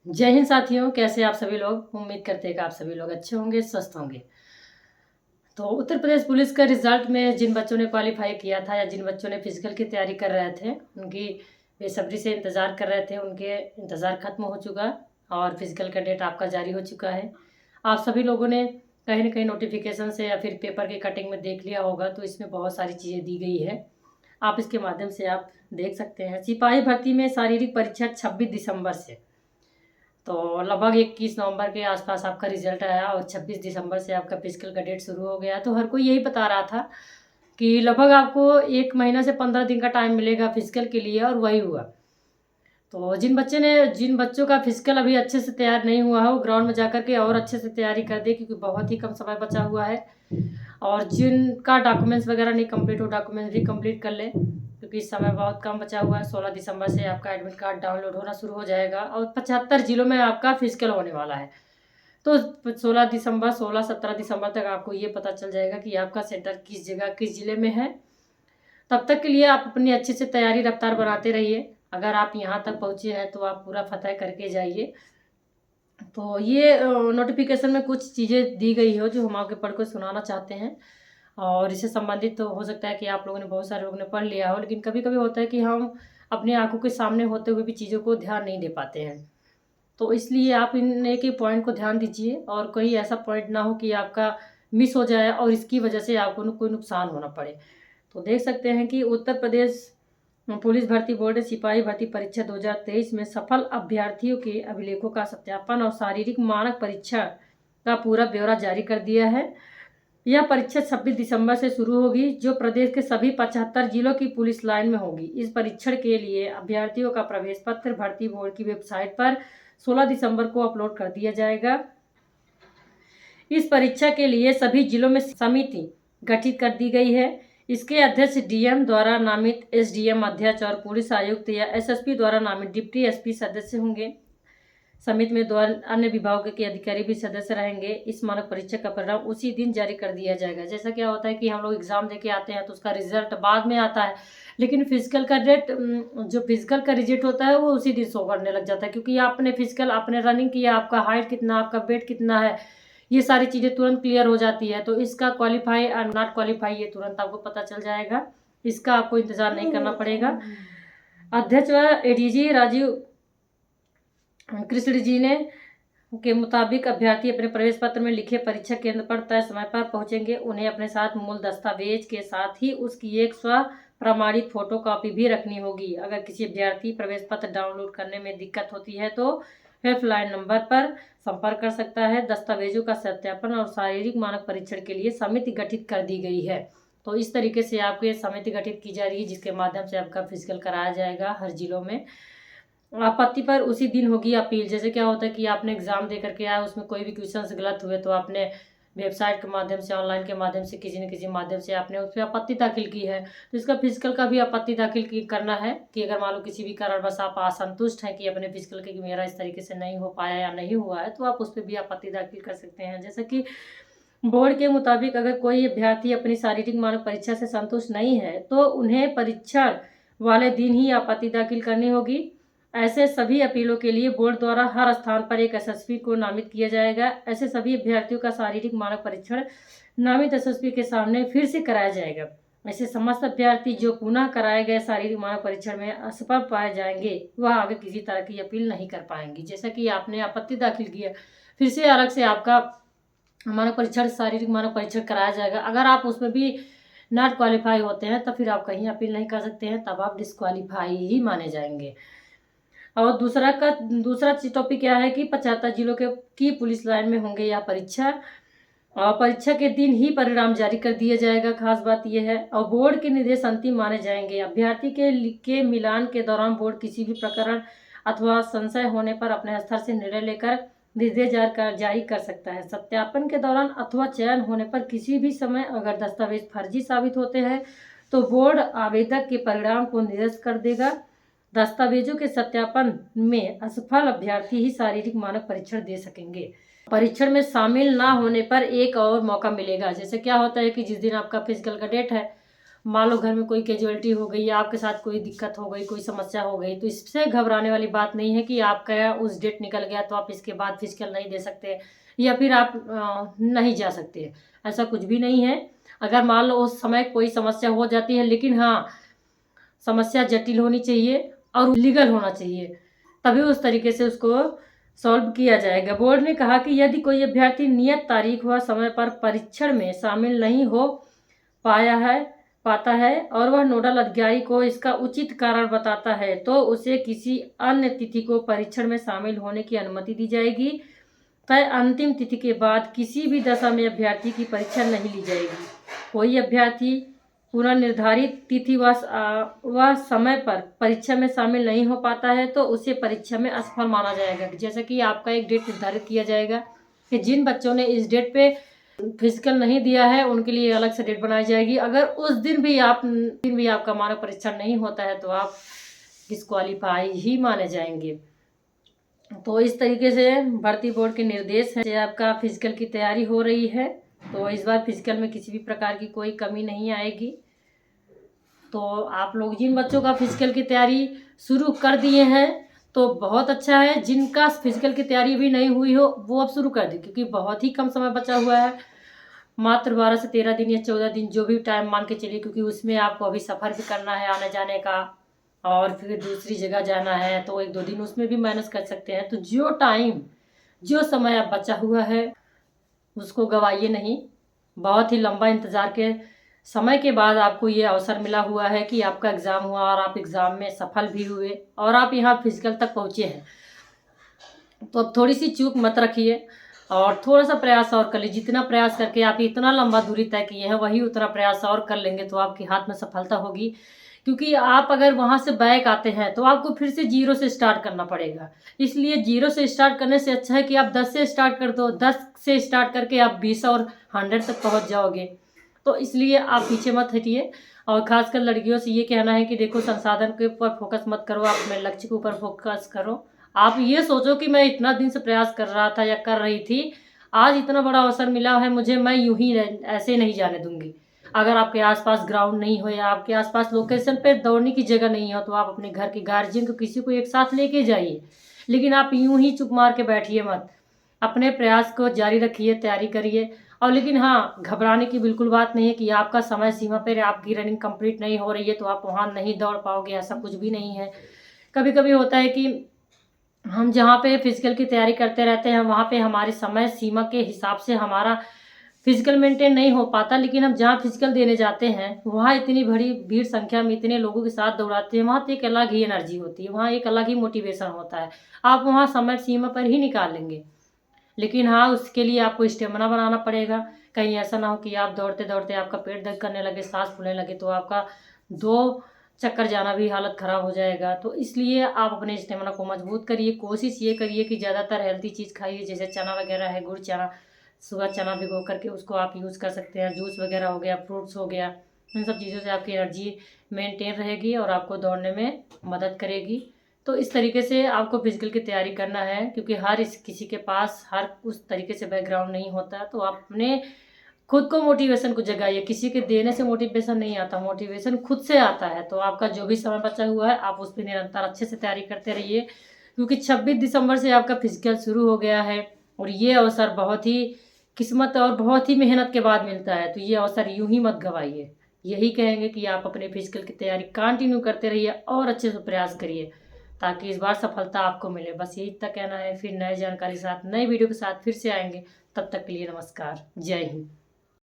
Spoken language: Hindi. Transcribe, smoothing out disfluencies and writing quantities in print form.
जय हिंद साथियों, कैसे आप सभी लोग। उम्मीद करते हैं कि आप सभी लोग अच्छे होंगे, स्वस्थ होंगे। तो उत्तर प्रदेश पुलिस का रिजल्ट में जिन बच्चों ने क्वालिफाई किया था या जिन बच्चों ने फिजिकल की तैयारी कर रहे थे, उनकी बेसब्री से इंतज़ार कर रहे थे, उनके इंतज़ार खत्म हो चुका और फिजिकल का डेट आपका जारी हो चुका है। आप सभी लोगों ने कहीं ना कहीं नोटिफिकेशन से या फिर पेपर की कटिंग में देख लिया होगा, तो इसमें बहुत सारी चीज़ें दी गई है। आप इसके माध्यम से आप देख सकते हैं। सिपाही भर्ती में शारीरिक परीक्षा 26 दिसंबर से, तो लगभग 21 नवंबर के आसपास आपका रिजल्ट आया और 26 दिसंबर से आपका फिजिकल का डेट शुरू हो गया। तो हर कोई यही बता रहा था कि लगभग आपको 1 महीना से 15 दिन का टाइम मिलेगा फिजिकल के लिए, और वही हुआ। तो जिन बच्चों का फिजिकल अभी अच्छे से तैयार नहीं हुआ है, वो ग्राउंड में जाकर के और अच्छे से तैयारी कर दे, क्योंकि बहुत ही कम समय बचा हुआ है। और जिनका डॉक्यूमेंट्स वगैरह नहीं कंप्लीट हो, डॉक्यूमेंट्स भी कंप्लीट कर ले, क्योंकि इस समय बहुत कम बचा हुआ है। 16 दिसंबर से आपका एडमिट कार्ड डाउनलोड होना शुरू हो जाएगा और 75 जिलों में आपका फिजिकल होने वाला है। तो 16 दिसंबर, 16-17 दिसंबर तक आपको ये पता चल जाएगा कि आपका सेंटर किस जगह, किस जिले में है। तब तक के लिए आप अपनी अच्छे से तैयारी रफ्तार बनाते रहिए। अगर आप यहाँ तक पहुँचे हैं तो आप पूरा फतह करके जाइए। तो ये नोटिफिकेशन में कुछ चीज़ें दी गई हो जो हम आपके पढ़ को सुनाना चाहते हैं। और इससे संबंधित तो हो सकता है कि आप लोगों ने, बहुत सारे लोगों ने पढ़ लिया हो, लेकिन कभी कभी होता है कि हम अपनी आंखों के सामने होते हुए भी चीज़ों को ध्यान नहीं दे पाते हैं। तो इसलिए आप इन एक एक पॉइंट को ध्यान दीजिए, और कोई ऐसा पॉइंट ना हो कि आपका मिस हो जाए और इसकी वजह से आपको कोई नुकसान होना पड़े। तो देख सकते हैं कि उत्तर प्रदेश पुलिस भर्ती बोर्ड ने सिपाही भर्ती परीक्षा 2023 में सफल अभ्यर्थियों के अभिलेखों का सत्यापन और शारीरिक मानक परीक्षा का पूरा ब्यौरा जारी कर दिया है। यह परीक्षा 26 दिसंबर से शुरू होगी, जो प्रदेश के सभी 75 जिलों की पुलिस लाइन में होगी। इस परीक्षण के लिए अभ्यर्थियों का प्रवेश पत्र भर्ती बोर्ड की वेबसाइट पर 16 दिसंबर को अपलोड कर दिया जाएगा। इस परीक्षा के लिए सभी जिलों में समिति गठित कर दी गई है। इसके अध्यक्ष डीएम द्वारा नामित एसडीएम अध्यक्ष और पुलिस आयुक्त या एसएसपी द्वारा नामित डिप्टी एसपी सदस्य होंगे। समिति में 2 अन्य विभागों के अधिकारी भी सदस्य रहेंगे। इस मानक परीक्षा का परिणाम उसी दिन जारी कर दिया जाएगा। जैसा क्या होता है कि हम लोग एग्जाम देके आते हैं तो उसका रिजल्ट बाद में आता है, लेकिन फिजिकल का डेट, जो फिजिकल का रिजल्ट होता है वो उसी दिन शो करने लग जाता है, क्योंकि आपने फिजिकल, आपने रनिंग किया, आपका हाइट कितना, आपका वेट कितना है, ये सारी चीज़ें तुरंत क्लियर हो जाती है। तो इसका क्वालिफाई और नॉट क्वालिफाई ये तुरंत आपको पता चल जाएगा। इसका आपको इंतजार नहीं करना पड़ेगा। अध्यक्ष व एडीजी राजीव कृष्ण जी ने के मुताबिक अभ्यर्थी अपने प्रवेश पत्र में लिखे परीक्षा केंद्र पर तय समय पर पहुंचेंगे। उन्हें अपने साथ मूल दस्तावेज के साथ ही उसकी एक स्व प्रमाणित फोटो कॉपी भी रखनी होगी। अगर किसी अभ्यर्थी प्रवेश पत्र डाउनलोड करने में दिक्कत होती है तो हेल्पलाइन नंबर पर संपर्क कर सकता है। दस्तावेजों का सत्यापन और शारीरिक मानक परीक्षण के लिए समिति गठित कर दी गई है। तो इस तरीके से आपकी समिति गठित की जा रही है, जिसके माध्यम से आपका फिजिकल कराया जाएगा हर जिलों में। आपत्ति पर उसी दिन होगी अपील। जैसे क्या होता है कि आपने एग्जाम दे करके आया, उसमें कोई भी क्वेश्चंस गलत हुए तो आपने वेबसाइट के माध्यम से, ऑनलाइन के माध्यम से, किसी न किसी माध्यम से आपने उस पर आपत्ति दाखिल की है, तो इसका फिजिकल का भी आपत्ति दाखिल करना है। कि अगर मान लो किसी भी कारणवश आप असंतुष्ट हैं कि अपने फिजिकल के, कि मेरा इस तरीके से नहीं हो पाया या नहीं हुआ है, तो आप उस पर भी आपत्ति दाखिल कर सकते हैं। जैसे कि बोर्ड के मुताबिक अगर कोई अभ्यर्थी अपनी शारीरिक मानक परीक्षा से संतुष्ट नहीं है तो उन्हें परीक्षण वाले दिन ही आपत्ति दाखिल करनी होगी। ऐसे सभी अपीलों के लिए बोर्ड द्वारा हर स्थान पर एक एसएसपी को नामित किया जाएगा। ऐसे सभी अभ्यर्थियों का शारीरिक मानक परीक्षण नामित एसएसपी के सामने फिर से कराया जाएगा। ऐसे समस्त अभ्यर्थी जो पुनः कराए गए शारीरिक मानक परीक्षण में असफल पाए जाएंगे, वह आगे किसी तरह की अपील नहीं कर पाएंगे। जैसा कि आपने आपत्ति दाखिल किया, फिर से अलग से आपका मानक परीक्षण, शारीरिक मानक परीक्षण कराया जाएगा। अगर आप उसमें भी नॉट क्वालिफाई होते हैं तो फिर आप कहीं अपील नहीं कर सकते हैं, तब आप डिस्क्वालीफाई ही माने जाएंगे। और दूसरा टॉपिक क्या है कि 75 जिलों के की पुलिस लाइन में होंगे यह परीक्षा, और परीक्षा के दिन ही परिणाम जारी कर दिया जाएगा। खास बात यह है, और बोर्ड के निर्देश अंतिम माने जाएंगे। अभ्यर्थी के मिलान के दौरान बोर्ड किसी भी प्रकरण अथवा संशय होने पर अपने स्तर से निर्णय लेकर निर्देश जारी कर सकता है। सत्यापन के दौरान अथवा चयन होने पर किसी भी समय अगर दस्तावेज फर्जी साबित होते हैं तो बोर्ड आवेदक के परिणाम को निरस्त कर देगा। दस्तावेजों के सत्यापन में असफल अभ्यर्थी ही शारीरिक मानक परीक्षण दे सकेंगे। परीक्षण में शामिल ना होने पर एक और मौका मिलेगा। जैसे क्या होता है कि जिस दिन आपका फिजिकल का डेट है मान लो घर में कोई कैजुअलिटी हो गई या आपके साथ कोई दिक्कत हो गई, कोई समस्या हो गई, तो इससे घबराने वाली बात नहीं है कि आपका उस डेट निकल गया तो आप इसके बाद फिजिकल नहीं दे सकते या फिर आप नहीं जा सकते। ऐसा कुछ भी नहीं है। अगर मान लो उस समय कोई समस्या हो जाती है, लेकिन हाँ, समस्या जटिल होनी चाहिए और लीगल होना चाहिए, तभी उस तरीके से उसको सॉल्व किया जाएगा। बोर्ड ने कहा कि यदि कोई अभ्यर्थी नियत तारीख व समय पर परीक्षण में शामिल नहीं हो पाता है और वह नोडल अधिकारी को इसका उचित कारण बताता है, तो उसे किसी अन्य तिथि को परीक्षण में शामिल होने की अनुमति दी जाएगी। तय अंतिम तिथि के बाद किसी भी दशा में अभ्यर्थी की परीक्षा नहीं ली जाएगी। कोई अभ्यर्थी पुनर्निर्धारित तिथि व समय पर परीक्षा में शामिल नहीं हो पाता है तो उसे परीक्षा में असफल माना जाएगा। जैसे कि आपका एक डेट निर्धारित किया जाएगा कि जिन बच्चों ने इस डेट पे फिजिकल नहीं दिया है उनके लिए अलग से डेट बनाई जाएगी। अगर उस दिन भी आपका मानव परीक्षण नहीं होता है तो आप डिस्क्वालीफाई ही माने जाएंगे। तो इस तरीके से भर्ती बोर्ड के निर्देश है। आपका फिजिकल की तैयारी हो रही है तो इस बार फिजिकल में किसी भी प्रकार की कोई कमी नहीं आएगी। तो आप लोग जिन बच्चों का फिजिकल की तैयारी शुरू कर दिए हैं तो बहुत अच्छा है। जिनका फिजिकल की तैयारी भी नहीं हुई हो वो अब शुरू कर दें, क्योंकि बहुत ही कम समय बचा हुआ है, मात्र 12 से 13 दिन या 14 दिन, जो भी टाइम मान के चलिए, क्योंकि उसमें आपको अभी सफ़र भी करना है आने जाने का और फिर दूसरी जगह जाना है, तो 1-2 दिन उसमें भी मैनेज कर सकते हैं। तो जो समय अब बचा हुआ है उसको गवाइए नहीं। बहुत ही लंबा इंतज़ार के समय के बाद आपको ये अवसर मिला हुआ है कि आपका एग्ज़ाम हुआ और आप एग्ज़ाम में सफल भी हुए और आप यहाँ फिजिकल तक पहुँचे हैं। तो अब थोड़ी सी चूक मत रखिए और थोड़ा सा प्रयास और कर लीजिए। जितना प्रयास करके आप इतना लंबा दूरी तय किए हैं वही उतना प्रयास और कर लेंगे तो आपके हाथ में सफलता होगी। क्योंकि आप अगर वहाँ से बैक आते हैं तो आपको फिर से 0 से स्टार्ट करना पड़ेगा। इसलिए 0 से स्टार्ट करने से अच्छा है कि आप 10 से स्टार्ट कर दो। 10 से स्टार्ट करके आप 20 और 100 तक पहुँच जाओगे। तो इसलिए आप पीछे मत हटिए। और ख़ासकर लड़कियों से ये कहना है कि देखो, संसाधन के ऊपर फोकस मत करो, आप अपने लक्ष्य के ऊपर फोकस करो। आप ये सोचो कि मैं इतना दिन से प्रयास कर रहा था या कर रही थी, आज इतना बड़ा अवसर मिला है मुझे, मैं यूं ही ऐसे नहीं जाने दूंगी। अगर आपके आसपास ग्राउंड नहीं हो या आपके आसपास लोकेशन पे दौड़ने की जगह नहीं हो तो आप अपने घर के गार्जियन को किसी को एक साथ लेके जाइए, लेकिन आप यूं ही चुप मार के बैठिए मत। अपने प्रयास को जारी रखिए, तैयारी करिए। और लेकिन हाँ, घबराने की बिल्कुल बात नहीं है कि आपका समय सीमा पर आपकी रनिंग कंप्लीट नहीं हो रही है तो आप वहाँ नहीं दौड़ पाओगे, ऐसा कुछ भी नहीं है। कभी कभी होता है कि हम जहाँ पे फिजिकल की तैयारी करते रहते हैं वहाँ पे हमारी समय सीमा के हिसाब से हमारा फिजिकल मेंटेन नहीं हो पाता, लेकिन हम जहाँ फिजिकल देने जाते हैं वहाँ इतनी बड़ी भीड़ संख्या में इतने लोगों के साथ दौड़ाते हैं, वहाँ तो एक अलग ही एनर्जी होती है, वहाँ एक अलग ही मोटिवेशन होता है। आप वहाँ समय सीमा पर ही निकाल लेंगे। लेकिन हाँ, उसके लिए आपको स्टेमिना बनाना पड़ेगा। कहीं ऐसा ना हो कि आप दौड़ते दौड़ते आपका पेट दर्द करने लगे, सांस फूलने लगे, तो आपका 2 चक्कर जाना भी हालत ख़राब हो जाएगा। तो इसलिए आप अपने स्टेमिना को मजबूत करिए। कोशिश ये करिए कि ज़्यादातर हेल्दी चीज़ खाइए, जैसे चना वगैरह है, गुड़ चना, सुबह चना भिगो करके उसको आप यूज़ कर सकते हैं। जूस वगैरह हो गया, फ्रूट्स हो गया, इन सब चीज़ों से आपकी एनर्जी मेंटेन रहेगी और आपको दौड़ने में मदद करेगी। तो इस तरीके से आपको फिजिकल की तैयारी करना है, क्योंकि किसी के पास हर उस तरीके से बैकग्राउंड नहीं होता। तो आप अपने खुद को मोटिवेशन को जगाइए। किसी के देने से मोटिवेशन नहीं आता, मोटिवेशन खुद से आता है। तो आपका जो भी समय बचा हुआ है आप उस पर निरंतर अच्छे से तैयारी करते रहिए, क्योंकि 26 दिसंबर से आपका फिजिकल शुरू हो गया है और ये अवसर बहुत ही किस्मत और बहुत ही मेहनत के बाद मिलता है। तो ये अवसर यूं ही मत गवाइए। यही कहेंगे कि आप अपने फिजिकल की तैयारी कंटिन्यू करते रहिए और अच्छे से प्रयास करिए ताकि इस बार सफलता आपको मिले। बस यही तक कहना है। फिर नई जानकारी के साथ, नई वीडियो के साथ फिर से आएंगे। तब तक के लिए नमस्कार, जय हिंद।